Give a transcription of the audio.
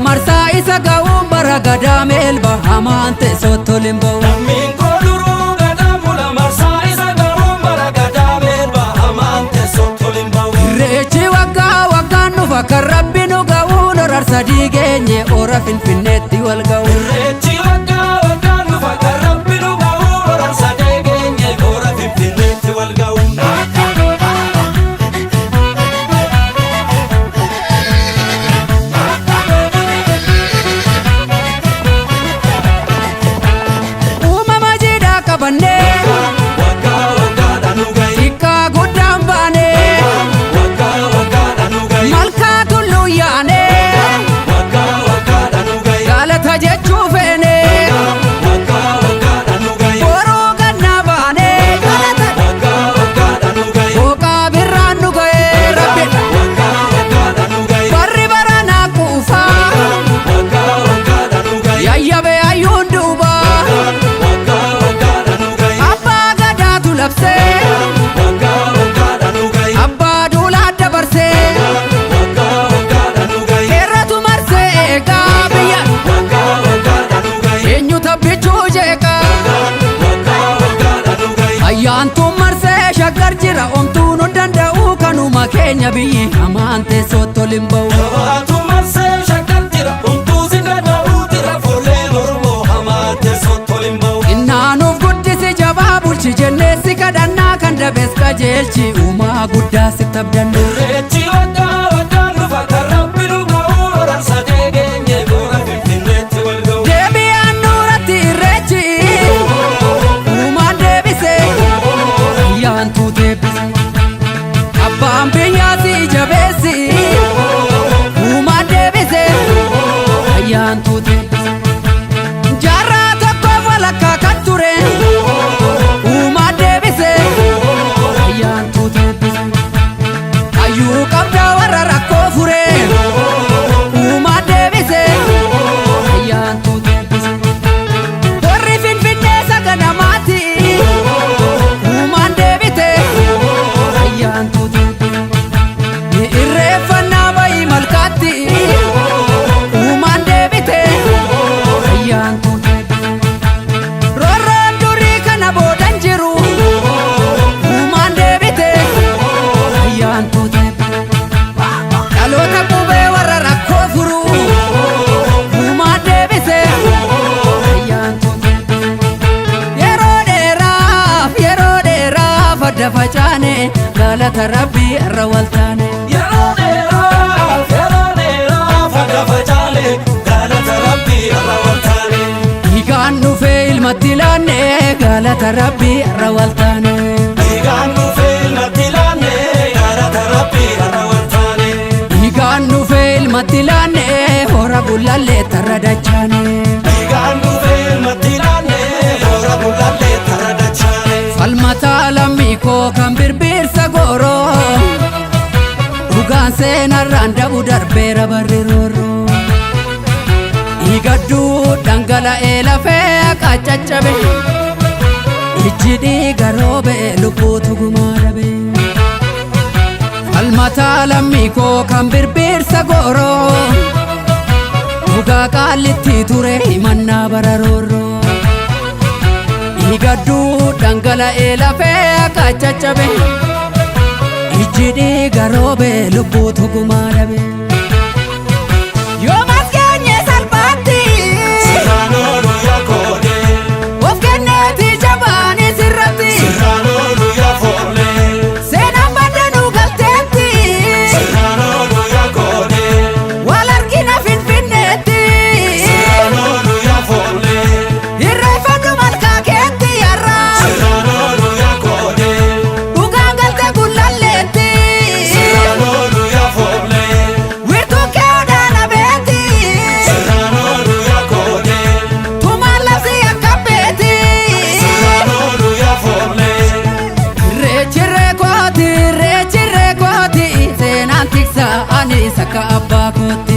marsa isa ga'uun bara gadaa melba amante sottolimboo lammiin koo duruu gadaa bula marsa isa ga'uun bara gadaa melba amante sottolimboo irreechi waggaa waggaan dhufa kan rabbi nu ga'uun orar sadii geenye ora finfinneetti wal ga'u irreechi waggaa waggaan dhufa kan rabbi nu ga'uun orar sadii geenye ora finfinneetti wal ga'u jira omtuu nu danda'u kanuma keenya biyyi amante sottolimboo jabaatu marsee shakkar jira omtuu si danda'u jira fuulleen oromoo amante sottolimboo innaanuuf guddisi jabaa bulchi jenneessi kadhannaa kan dabees qajeelchi uumaa guddaa sitti abdannu irreechi waggaa waggaan dhufa kan rabbi nu ga'u orar sadii geenye ora finfinneetti wal ga'u deebi'aan nuuratti irreechi uumaan deebise ayyaantuu deebise abbaan biyyaasi jabeessi uumaan deebise ayyaantuu deebise jaarraa tokkoof walakkaa kan ture uumaan deebise ayyaantuu deebise hayyuu qabdaa warra rakkoo fure uumaan deebise ayyaantuu deebise warri finfinnee saganamaati uumaan deebite ayyaantuu deebise irreeffannaa bayi malkaatti uumaan deebite ayyaantuu deebise roorroon durii kana boodan jiru uumaan deebite ayyaantuu deebise dhaloota qubee warra rakkoo furu uumaan deebise ayyaantuu deebise yeroo dheeraaf adda facaane galata rabbii irra waltaane yeroo dheeraaf adda facaane galata rabbii irra waltaane dhiigaan dhufee ilmatti laanne galata rabbii irra waltaane dhiigaan dhufee ilmatti laanne galata rabbii irra waltaane dhiigaan dhufee ilmatti laanne hora bullallee tarra dachaane dhiigaan dhufee ilmatti laanne hora bullallee tarra dachaane falmataa lammii koo kan birbirsa gooroo dhugaan seenarraan dhabu darbeera barri roorroo dhiigadduu dhangala'ee lafee qaccaccabe ijji dhiiga roobee lubbuutu gumaa dhabe falmataa lammii koo kan birbirsa gooroo dhugaa qaallitti ture himannaa bara roorroo dhiigadduu dhangala'ee lafee qaccaccabe ijji dhiiga roobee lubbuutu gumaa dhabe yoom as geenye salphaatti sirraan oolu yaa koodee of kenneeti jabaanii sirratti sirraan oolu yaa foollee seenaan baddanuu galteetti sirraan oolu yaa koodee wal argina finfinneetti sirraan oolu yaa foollee irreeffadhu malkaa keetti yarraa sirraan akka abbaa kootti.